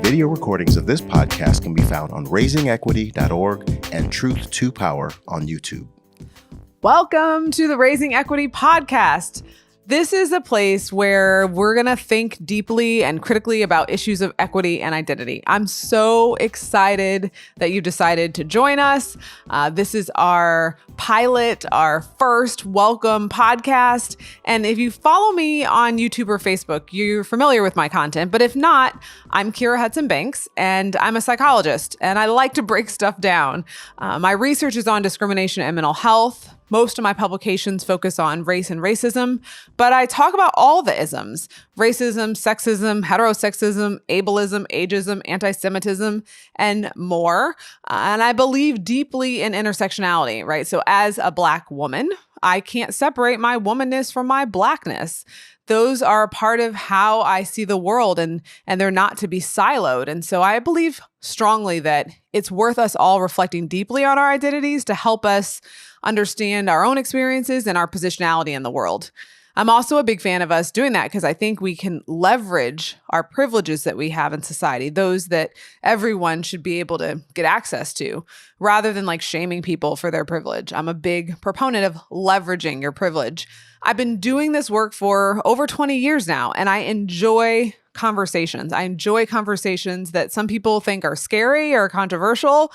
Video recordings of this podcast can be found on raisingequity.org and Truth to Power on YouTube. Welcome to the Raising Equity podcast. This is a place where we're going to think deeply and critically about issues of equity and identity. I'm so excited that you decided to join us. This is our pilot, our first welcome podcast. And if you follow me on YouTube or Facebook, you're familiar with my content. But if not, I'm Kira Hudson Banks, and I'm a psychologist, and I like to break stuff down. My research is on discrimination and mental health. Most of my publications focus on race and racism, but I talk about all the isms: racism, sexism, heterosexism, ableism, ageism, anti-Semitism, and more. And I believe deeply in intersectionality, right? So as a Black woman, I can't separate my womanness from my Blackness. Those are a part of how I see the world, and they're not to be siloed. And so I believe strongly that it's worth us all reflecting deeply on our identities to help us understand our own experiences and our positionality in the world. I'm also a big fan of us doing that because I think we can leverage our privileges that we have in society, those that everyone should be able to get access to, rather than like shaming people for their privilege. I'm a big proponent of leveraging your privilege. I've been doing this work for over 20 years now, and I enjoy conversations. I enjoy conversations that some people think are scary or controversial.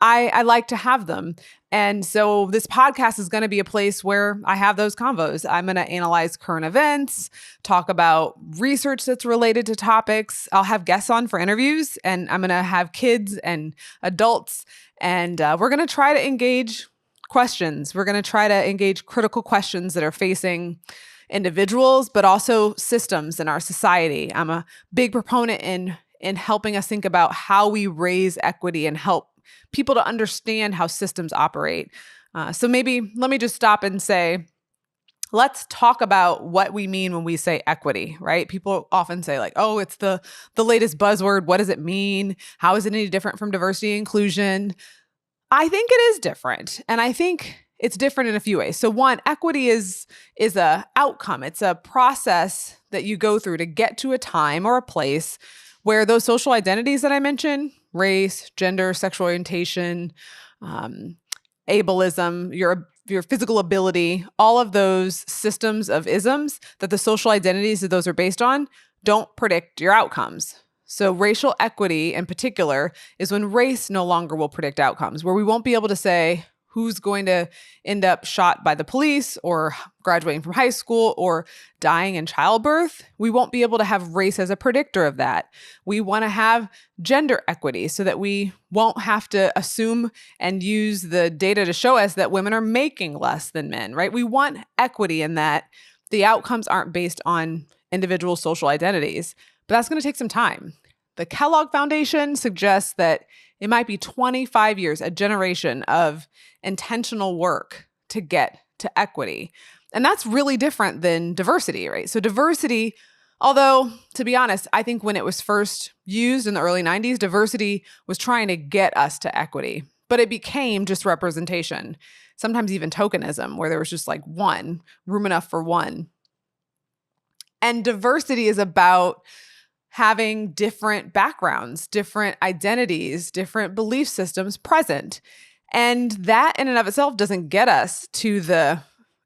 I like to have them. And so this podcast is going to be a place where I have those convos. I'm going to analyze current events, talk about research that's related to topics. I'll have guests on for interviews, and I'm going to have kids and adults. And we're going to try to engage questions. We're going to try to engage critical questions that are facing individuals, but also systems in our society. I'm a big proponent in helping us think about how we raise equity and help people to understand how systems operate. So maybe let me just stop and say, let's talk about what we mean when we say equity, right? People often say like, oh, it's the latest buzzword. What does it mean? How is it any different from diversity and inclusion? I think it is different. And I think it's different in a few ways. So one, equity is a outcome. It's a process that you go through to get to a time or a place where those social identities that I mentioned, race, gender, sexual orientation, ableism, your physical ability, all of those systems of isms that the social identities that those are based on don't predict your outcomes. So racial equity in particular is when race no longer will predict outcomes, where we won't be able to say who's going to end up shot by the police or graduating from high school or dying in childbirth. We won't be able to have race as a predictor of that. We want to have gender equity so that we won't have to assume and use the data to show us that women are making less than men, right? We want equity in that the outcomes aren't based on individual social identities, but that's going to take some time. The Kellogg Foundation suggests that it might be 25 years, a generation of intentional work to get to equity. And that's really different than diversity, right? So diversity, although to be honest, I think when it was first used in the early 90s, diversity was trying to get us to equity, but it became just representation, sometimes even tokenism, where there was just like one, room enough for one. And diversity is about having different backgrounds, different identities, different belief systems present. And that in and of itself doesn't get us to the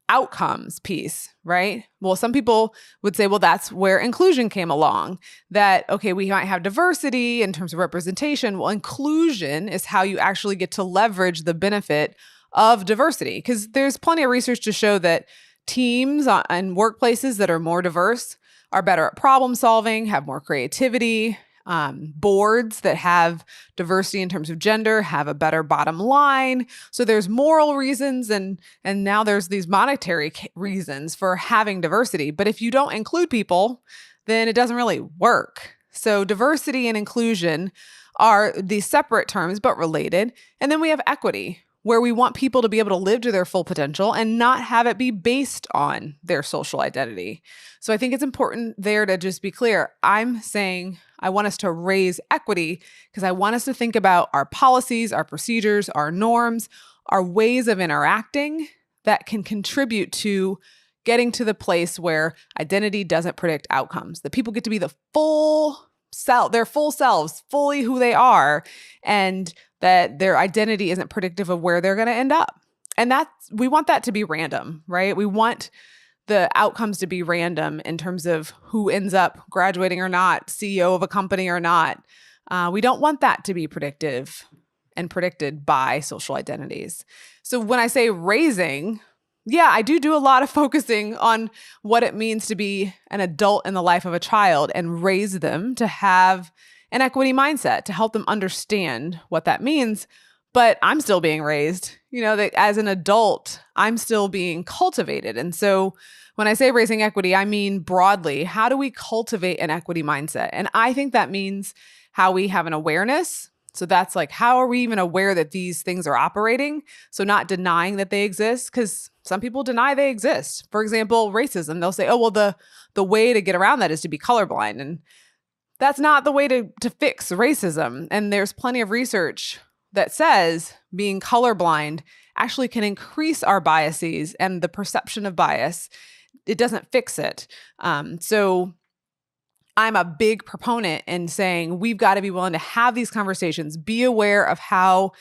outcomes piece, right? Well, some people would say, well, that's where inclusion came along. That, okay, we might have diversity in terms of representation. Well, inclusion is how you actually get to leverage the benefit of diversity. Because there's plenty of research to show that teams and workplaces that are more diverse are better at problem solving, have more creativity. Boards that have diversity in terms of gender have a better bottom line. So there's moral reasons and now there's these monetary reasons for having diversity. But if you don't include people, then it doesn't really work. So diversity and inclusion are these separate terms, but related. And then we have equity, where we want people to be able to live to their full potential and not have it be based on their social identity. So I think it's important there to just be clear. I'm saying I want us to raise equity because I want us to think about our policies, our procedures, our norms, our ways of interacting that can contribute to getting to the place where identity doesn't predict outcomes, that people get to be the full self, their full selves, fully who they are, and that their identity isn't predictive of where they're going to end up. And we want that to be random, right? We want the outcomes to be random in terms of who ends up graduating or not, CEO of a company or not. We don't want that to be predictive and predicted by social identities. So when I say raising, yeah, I do a lot of focusing on what it means to be an adult in the life of a child and raise them to have an equity mindset, to help them understand what that means. But I'm still being raised, that as an adult, I'm still being cultivated. And so when I say raising equity, I mean broadly, how do we cultivate an equity mindset? And I think that means how we have an awareness. So that's like, how are we even aware that these things are operating? So not denying that they exist, because some people deny they exist. For example, racism. They'll say, oh, well, the way to get around that is to be colorblind. And that's not the way to fix racism. And there's plenty of research that says being colorblind actually can increase our biases and the perception of bias. It doesn't fix it. So I'm a big proponent in saying we've got to be willing to have these conversations, be aware of how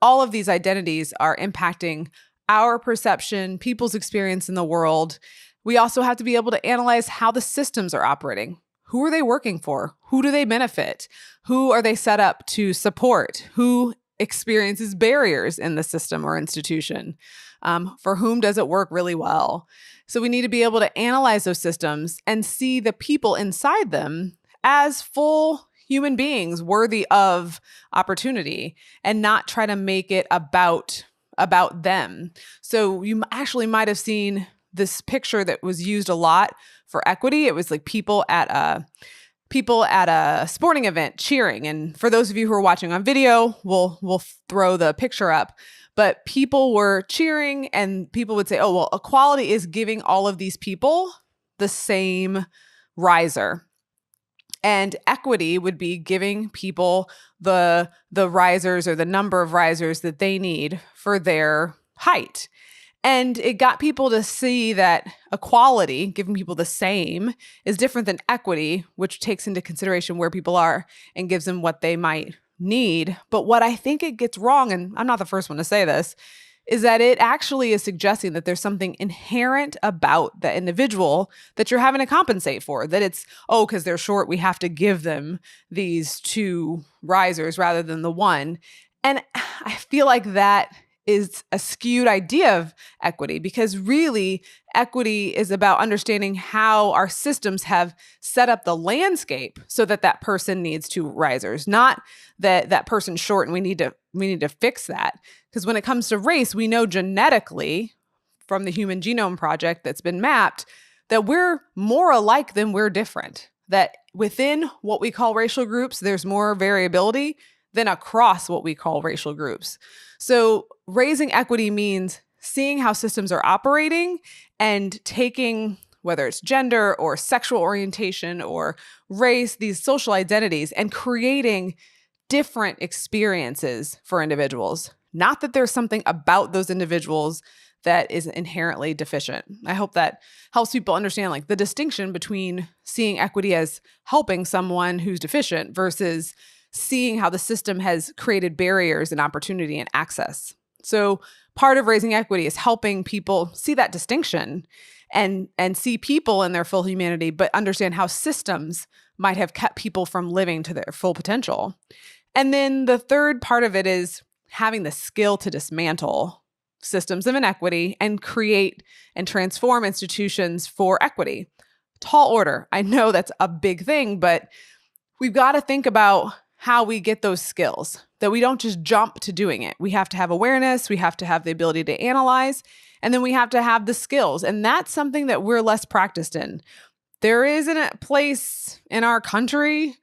all of these identities are impacting our perception, people's experience in the world. We also have to be able to analyze how the systems are operating. Who are they working for? Who do they benefit? Who are they set up to support? Who experiences barriers in the system or institution? For whom does it work really well? So we need to be able to analyze those systems and see the people inside them as full human beings worthy of opportunity, and not try to make it about them. So you actually might have seen this picture that was used a lot for equity. It was like people at a sporting event cheering. And for those of you who are watching on video, we'll throw the picture up. But people were cheering, and people would say, oh, well, equality is giving all of these people the same riser. And equity would be giving people the risers or the number of risers that they need for their height. And it got people to see that equality, giving people the same, is different than equity, which takes into consideration where people are and gives them what they might need. But what I think it gets wrong, and I'm not the first one to say this, is that it actually is suggesting that there's something inherent about the individual that you're having to compensate for. That it's, oh, because they're short, we have to give them these two risers rather than the one. And I feel like that is a skewed idea of equity, because really equity is about understanding how our systems have set up the landscape so that that person needs two risers, not that that person's short and we need to fix that. Because when it comes to race, we know genetically from the Human Genome Project that's been mapped that we're more alike than we're different. That within what we call racial groups, there's more variability than across what we call racial groups. So raising equity means seeing how systems are operating and taking, whether it's gender or sexual orientation or race, these social identities, and creating different experiences for individuals. Not that there's something about those individuals that is inherently deficient. I hope that helps people understand like the distinction between seeing equity as helping someone who's deficient versus seeing how the system has created barriers and opportunity and access. So part of raising equity is helping people see that distinction and see people in their full humanity, but understand how systems might have kept people from living to their full potential. And then the third part of it is having the skill to dismantle systems of inequity and create and transform institutions for equity. Tall order. I know that's a big thing, but we've got to think about how we get those skills, that we don't just jump to doing it. We have to have awareness, we have to have the ability to analyze, and then we have to have the skills. And that's something that we're less practiced in. There isn't a place in our country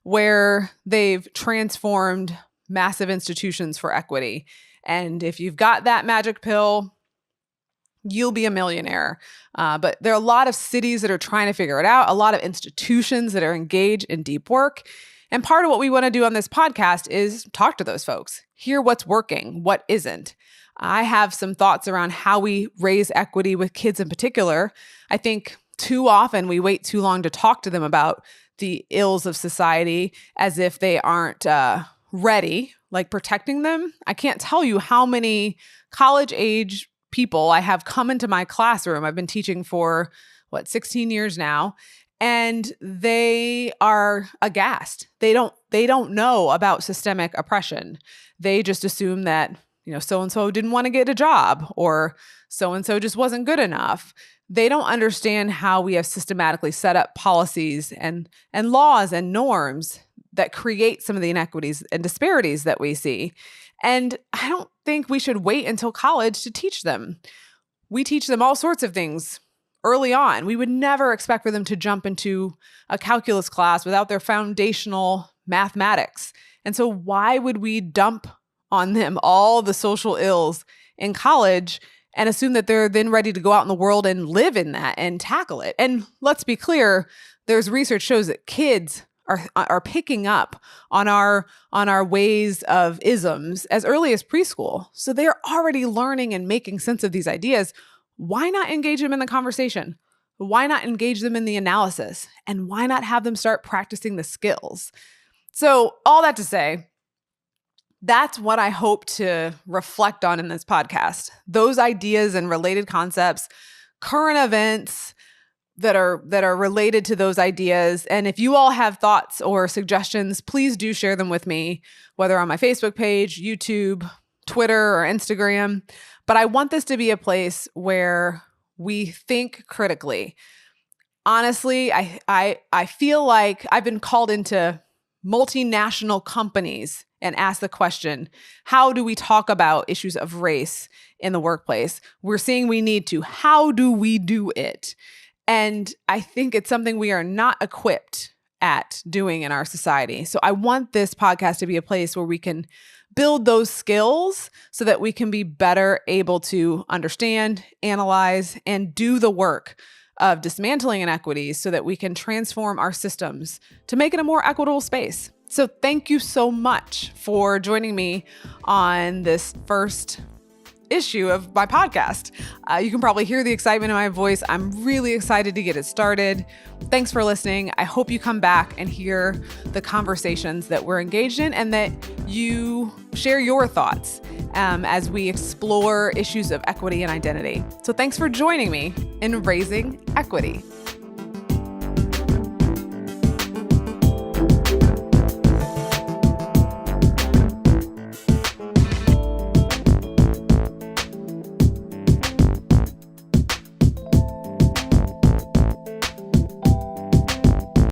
where they've transformed massive institutions for equity. And if you've got that magic pill, you'll be a millionaire. But there are a lot of cities that are trying to figure it out, a lot of institutions that are engaged in deep work. And part of what we want to do on this podcast is talk to those folks, hear what's working, what isn't. I have some thoughts around how we raise equity with kids in particular. I think too often we wait too long to talk to them about the ills of society as if they aren't ready, like protecting them. I can't tell you how many college age people I have come into my classroom. I've been teaching for 16 years now, and they are aghast. They don't know about systemic oppression. They just assume that, so-and-so didn't want to get a job, or so-and-so just wasn't good enough. They don't understand how we have systematically set up policies and laws and norms that create some of the inequities and disparities that we see. And I don't think we should wait until college to teach them. We teach them all sorts of things early on. We would never expect for them to jump into a calculus class without their foundational mathematics. And so why would we dump on them all the social ills in college and assume that they're then ready to go out in the world and live in that and tackle it? And let's be clear, there's research shows that kids are picking up on our ways of isms as early as preschool. So they're already learning and making sense of these ideas. Why not engage them in the conversation? Why not engage them in the analysis? And why not have them start practicing the skills? So all that to say, that's what I hope to reflect on in this podcast. Those ideas and related concepts, current events that are related to those ideas. And if you all have thoughts or suggestions, please do share them with me, whether on my Facebook page, YouTube, Twitter, or Instagram. But I want this to be a place where we think critically. Honestly, I feel like I've been called into multinational companies and asked the question, how do we talk about issues of race in the workplace? We're seeing we need to. How do we do it? And I think it's something we are not equipped at doing in our society. So I want this podcast to be a place where we can build those skills so that we can be better able to understand, analyze, and do the work of dismantling inequities so that we can transform our systems to make it a more equitable space. So thank you so much for joining me on this first issue of my podcast. You can probably hear the excitement in my voice. I'm really excited to get it started. Thanks for listening. I hope you come back and hear the conversations that we're engaged in and that you share your thoughts as we explore issues of equity and identity. So thanks for joining me in Raising Equity.